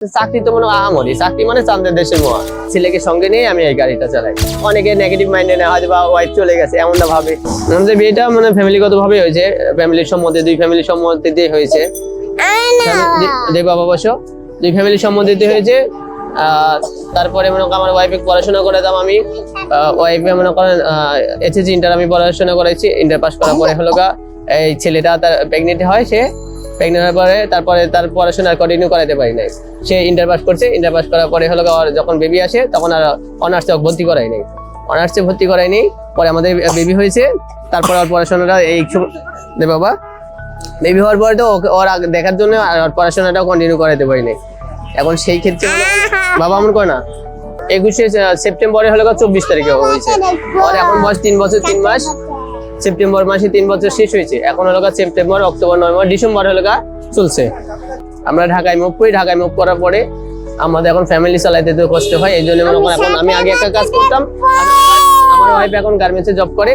চাকরি তো মনে আহামরি, চাকরি মানে চাঁদের দেশের মোয়া। ছেলেকে সঙ্গে নিয়ে আমি এই গাড়িটা চালাই। অনেকে নেগেটিভ মাইন্ডে নেয়, হয়তো বা ওয়াইফ চলে গেছে এমনটা ভাবে। আমাদের বিয়েটা মানে ফ্যামিলিগত ভাবে হয়েছে, ফ্যামিলির সম্মতি, দুই ফ্যামিলির সম্মতিতে হয়েছে। দেখ বাবা বসো, দুই ফ্যামিলির সম্মতিতে হয়েছে। তারপরে মনে করেন আমার ওয়াইফে পড়াশোনা করাতাম আমি। ওয়াইফে মনে করেন এসএসসি ইন্টার আমি পড়াশোনা করেছি। ইন্টার পাস করার পরে হলো এই ছেলেটা তার প্রেগনেন্ট হয়, সে প্রেগনেন্ট হওয়ার পরে তারপরে তার পড়াশোনা কন্টিনিউ করাতে পারি নাই। সে ইন্টার পাস করছে, ইন্টার পাস করার পরে হলো যখন বেবি আসে তখন আর অনার্সে ভর্তি করাই নাই, অনার্সে ভর্তি করাই নেই। পরে আমাদের বেবি হয়েছে, তারপরে ওর পড়াশোনাটা এই দে বাবা, বেবি হওয়ার পরে তো ওর দেখার জন্য আর পড়াশোনাটাও কন্টিনিউ করাতে পারি নাই। এখন সেই ক্ষেত্রে বাবা এমন করে না, 21শে সেপ্টেম্বরে হলো 24 তারিখে হয়েছে। আর এখন বয়স 3 বছর 3 মাস। সেপ্টেম্বর মাসে 3 বছর শেষ হয়েছে। এখন হলো সেপ্টেম্বর, অক্টোবর, নভেম্বর, ডিসেম্বর হলো চলছে। আমরা ঢাকায় মুভ করি। ঢাকায় মুভ করার পরে আমাদের এখন ফ্যামিলি চালাইতে তো কষ্ট হয়। এই জন্য মনে করেন এখন আমি আগে একটা কাজ করতাম, আমার ওয়াইফ এখন গার্মেন্টসে জব করে।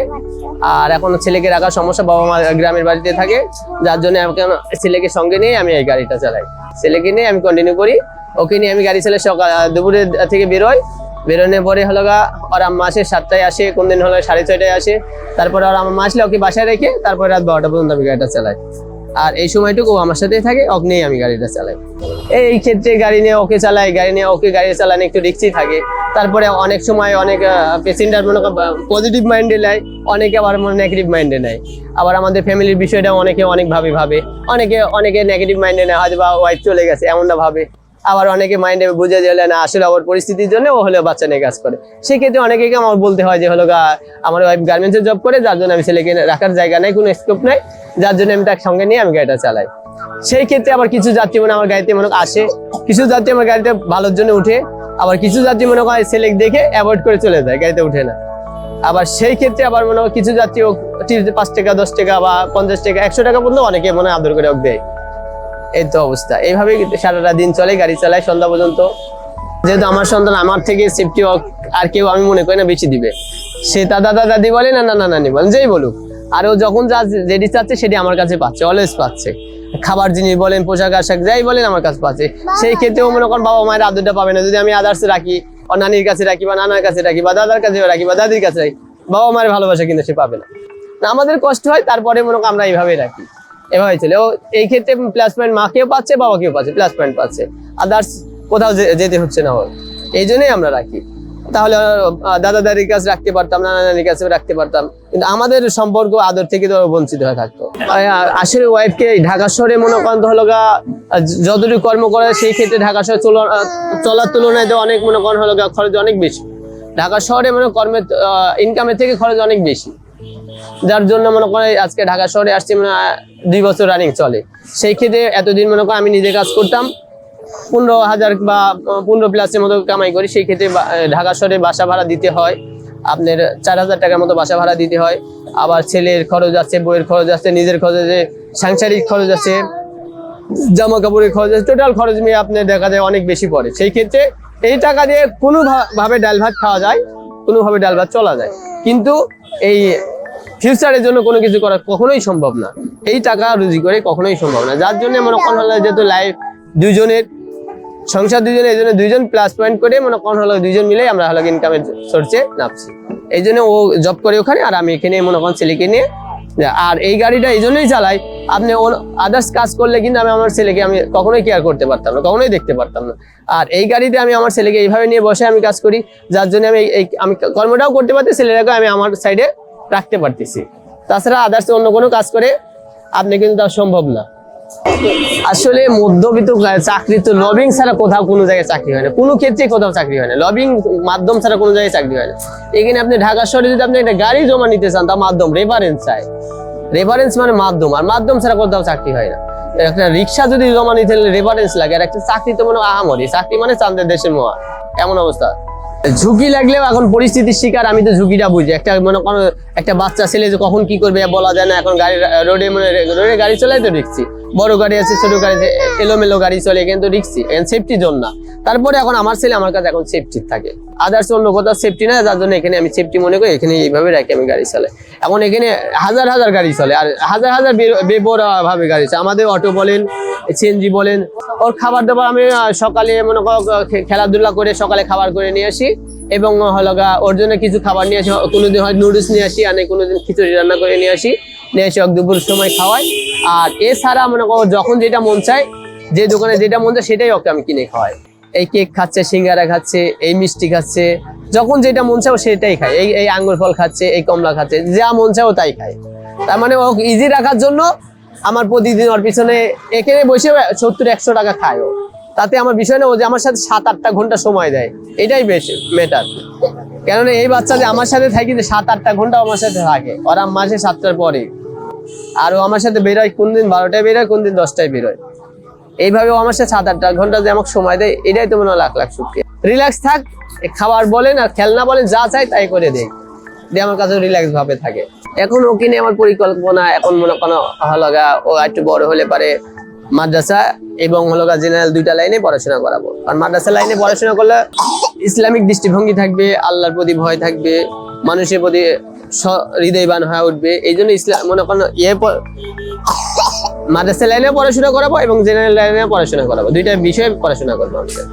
আর এখন ছেলেকে রাখার সমস্যা, বাবা মা গ্রামের বাড়িতে থাকে, যার জন্য এখন ছেলেকে সঙ্গে নিয়ে আমি এই গাড়িটা চালাই। ছেলেকে নিয়ে আমি কন্টিনিউ করি, ওকে নিয়ে আমি গাড়ি চালাই। সকাল দুপুরে থেকে বেরোয়, বেরোনোর পরে হলো ওর আম্মা আসে 7টায় আসে, কোনদিন হলো 6:30টায় আসে। তারপরে ওর আম্মা আসলে ওকে বাসায় রেখে তারপরে রাত 12টা পর্যন্ত আমি গাড়িটা চালাই। আর এই সময়টুকু আমার সাথেই থাকে, ওকে নিয়ে আমি গাড়িটা চালাই। এই ক্ষেত্রে গাড়ি নিয়ে ওকে চালাই, গাড়ি নিয়ে ওকে গাড়ি চালানো একটু রিস্কই থাকে। তারপরে অনেক সময় অনেক পেসেঞ্জার মনে পজিটিভ মাইন্ডে নেয়, অনেকে আবার নেগেটিভ মাইন্ডে নেয়। আবার আমাদের ফ্যামিলির বিষয়টা অনেকে অনেকভাবে ভাবে, অনেকে নেগেটিভ মাইন্ডে নেয়, হয়তো বা ওয়াইফ চলে গেছে এমনটা ভাবে। আবার অনেকে মাইন্ডে বুঝে দিলে না, আসলে আমার পরিস্থিতির জন্য ও হলেও বাচ্চা নিয়ে কাজ করে। সেক্ষেত্রে অনেকে আমার বলতে হয় যে হলো আমার ওয়াইফ গার্মেন্টসে জব করে, যার জন্য আমি ছেলেকে রাখার জায়গা নেই, কোনো স্কোপ নাই, যার জন্য আমি তার সঙ্গে নিয়ে আমি গাড়িটা চালাই। সেই ক্ষেত্রে আবার কিছু যাত্রী মনে আমার গাড়িতে মনে আসে, কিছু যাত্রী আমার গাড়িতে ভালোর জন্য উঠে, আবার কিছু যাত্রী মনে হয় ছেলে দেখে অ্যাভয়েড করে চলে যায়, গাড়িতে উঠে না। আবার সেই ক্ষেত্রে আবার মনে হয় কিছু যাত্রী 5 টাকা 10 টাকা বা 50 টাকা 100 টাকা বললেও অনেকে মনে আদর করে দেয়। এই তো অবস্থা। এইভাবেই সারাটা দিন চলে, গাড়ি চালাই সন্ধ্যা পর্যন্ত। যেহেতু আমার সন্তান আমার থেকে সেফটি আর কেউ আমি মনে করি না বেশি দিবে। সে তার দাদা দাদি বলে না নানি বলেন, যেই বলুক, আর ও যখন যা যেটি চাচ্ছে সেটি আমার কাছে পাচ্ছে, অলওয়েজ পাচ্ছে। খাবার জিনিস বলেন, পোশাক আশাক যাই বলেন আমার কাছে পাচ্ছে। সেই ক্ষেত্রে ও মনে করেন বাবা মায়ের আদরটা পাবে না যদি আমি আদার্সে রাখি, ও নানির কাছে রাখি বা নানার কাছে রাখি বা দাদার কাছে রাখি বা দাদির কাছে রাখি, বাবা মায়ের ভালোবাসা কিন্তু সে পাবে না। আমাদের কষ্ট হয়, তারপরে মনে করেন আমরা এইভাবেই রাখি, এভাবে চলে। ও এই ক্ষেত্রে প্লাস পয়েন্ট মাকেও পাচ্ছে, বাবাকেও পাচ্ছে, প্লাস পয়েন্ট পাচ্ছে, আদার্স কোথাও যেতে হচ্ছে না ওর। এই জন্যই আমরা রাখি। তাহলে দাদা দাদির কাছে রাখতে পারতাম, নানা নানির কাছে রাখতে পারতাম, কিন্তু আমাদের সম্পর্ক আদর থেকে তো বঞ্চিত হয়ে থাকতো। আসলে ওয়াইফকে ঢাকা শহরে মনে করেন হলো যতটুকু কর্ম করে, সেই ক্ষেত্রে ঢাকা শহরে চলার তুলনায় অনেক মনে করেন হলো খরচ অনেক বেশি। ঢাকা শহরে মনে কর্মের ইনকামের থেকে খরচ অনেক বেশি, যার জন্য মনে করে আজকে ঢাকা শহরে আসছি, মানে 2 বছর রানিং চলে। সেই ক্ষেত্রে এতদিন মনে করেন আমি নিজে কাজ করতাম, 15,000 বা 15 প্লাসের মতো কামাই করি। সেই ক্ষেত্রে ঢাকা শহরে বাসা ভাড়া দিতে হয় আপনার 4,000 টাকার মতো বাসা ভাড়া দিতে হয়। আবার ছেলের খরচ আছে, বইয়ের খরচ আছে, নিজের খরচ আছে, সাংসারিক খরচ আছে, জামা কাপড়ের খরচ আছে, টোটাল খরচ মিলে আপনার দেখা যায় অনেক বেশি পড়ে। সেই ক্ষেত্রে এই টাকা দিয়ে কোনোভাবে ডাল ভাত খাওয়া যায়, কোনোভাবে ডাল ভাত চলা যায়, কিন্তু এই ফিউচারের জন্য কোনো কিছু করা কখনোই সম্ভব না। এই টাকা রুজি করে কখনোই সম্ভব না, যার জন্য মনে করেন হলো যেহেতু লাইফ দুজনের সংসার দুজনে, এই জন্য 2জন প্লাস পয়েন্ট করে মনে করেন হলো 2জন মিলে আমরা হলো ইনকামের সোর্সে নামছি। এই জন্য ও জব করে ওখানে, আর আমি এখানে মনে করেন ছেলেকে নিয়ে। আর এই গাড়িটা এই জন্যই চালাই, আপনি আদার্স কাজ করলে কিন্তু আমি আমার ছেলেকে আমি কখনোই কেয়ার করতে পারতাম না, কখনোই দেখতে পারতাম না। আর এই গাড়িতে আমি আমার ছেলেকে এইভাবে নিয়ে বসে আমি কাজ করি, যার জন্য আমি কর্মটাও করতে পারছি, ছেলেটাকে আমি আমার সাইডে রাখতে পারতেছি। তাছাড়া আদার্স অন্য কোনো কাজ করে আপনি কিন্তু তা সম্ভব না। আসলে মধ্যবিত্ত চাকরি তো লবিং ছাড়া কোথাও কোনো জায়গায় চাকরি হয় না, কোনো ক্ষেত্রে কোথাও চাকরি হয় না, লবিং মাধ্যম ছাড়া কোনো জায়গায় চাকরি হয় না। এখানে আপনি ঢাকা শহরে যদি আপনি একটা গাড়ি জমা নিতে চান, তার মাধ্যম রেফারেন্স চাই, রেফারেন্স মানে মাধ্যম, আর মাধ্যম ছাড়া কোথাও চাকরি হয় না। একটা রিক্সা যদি জমা নিতে রেফারেন্স লাগে, আর একটা চাকরি তো মনে আহামরি, চাকরি মানে চাঁদের দেশের মোয়া, এমন অবস্থা। ঝুঁকি লাগলেও এখন পরিস্থিতির শিকার, আমি তো ঝুঁকিটা বুঝি। একটা মনে করো একটা বাচ্চা ছেলে যে কখন কি করবে বলা যায় না। এখন রোডে গাড়ি চলাই তো রিক্সি, বড় গাড়ি আছে, ছোট গাড়ি আছে, এলোমেলো গাড়ি চলে, কিন্তু রিক্সি, সেফটি জোন না। তারপরে এখন আমার ছেলে আমার কাছে এখন সেফটি থাকে, আদার্স অন্য কোথাও সেফটি না, যার জন্য এখানে আমি সেফটি মনে করি, এখানে এইভাবে রাখি আমি গাড়ি চালাই। এখন এখানে হাজার হাজার গাড়ি চলে আর হাজার হাজার বেপরোয়া ভাবে গাড়ি চলে। আমাদের অটো বলেন, সিএনজি বলেন, ওর খাবার দাবার আমি সকালে মনে করো খেলাধুলা করে সকালে খাবার করে নিয়ে আসি এবং হলো ওর জন্য কিছু খাবার নিয়ে আসি, কোনোদিন হয় নুডলস নিয়ে আসি আর কোনোদিন খিচুড়ি রান্না করে নিয়ে আসি দুপুর সময় খাওয়াই। আর এছাড়া মনে করো যখন যেটা মন চায়, যে দোকানে যেটা মন চায় সেটাই ওকে আমি কিনে খাওয়াই। এই কেক খাচ্ছে, সিঙ্গারা খাচ্ছে, এই মিষ্টি খাচ্ছে, যখন যেটা মন চায় সেটাই খায়। এই আঙ্গুর ফল খাচ্ছে, এই কমলা খাচ্ছে, যা মন চায় ও তাই খায়। তার মানে ও ইজি রাখার জন্য আমার প্রতিদিন ওর পিছনে এখানে বসে 70-100 টাকা খায় ও। তাতে আমার বিষয় না, ও যে আমার সাথে 7-8টা ঘন্টা সময় দেয়, এটাই বেশি মেটার। কেননা এই বাচ্চা যে আমার সাথে থাকে, যে 7-8টা ঘন্টা আমার সাথে থাকে, ওরা মাসে 7টার পরে। আর ও আমার সাথে বেরোয়, কোনদিন 12টায় বেরোয়, কোনদিন 10টায় বেরোয়। এইভাবে ও আমার সাথে 7-8টা ঘন্টা যে আমাকে সময় দেয়, এটাই তো মনে হয় লাখ লাখ শুকরিয়া। রিল্যাক্স থাক, খাবার বলেন আর খেলনা বলেন, যা চাই তাই করে দেয়, দিয়ে আমার কাছে রিল্যাক্স ভাবে থাকে। এখন ওকে নিয়ে আমার পরিকল্পনা, এখন মনে করো ও একটু বড় হলে পারে মাদ্রাসা এবং জেনারেল 2টা লাইনে পড়াশোনা করাবো। আর মাদ্রাসা লাইনে পড়াশোনা করলে ইসলামিক দৃষ্টিভঙ্গি থাকবে, আল্লাহর প্রতি ভয় থাকবে, মানুষের প্রতি হৃদয়বান হয়ে উঠবে। এই জন্য ইসলাম মনে করেন মাদ্রাসা লাইনে পড়াশোনা করাবো এবং জেনারেল লাইনে পড়াশোনা করাবো, 2টা বিষয়ে পড়াশোনা করবো আমাদের।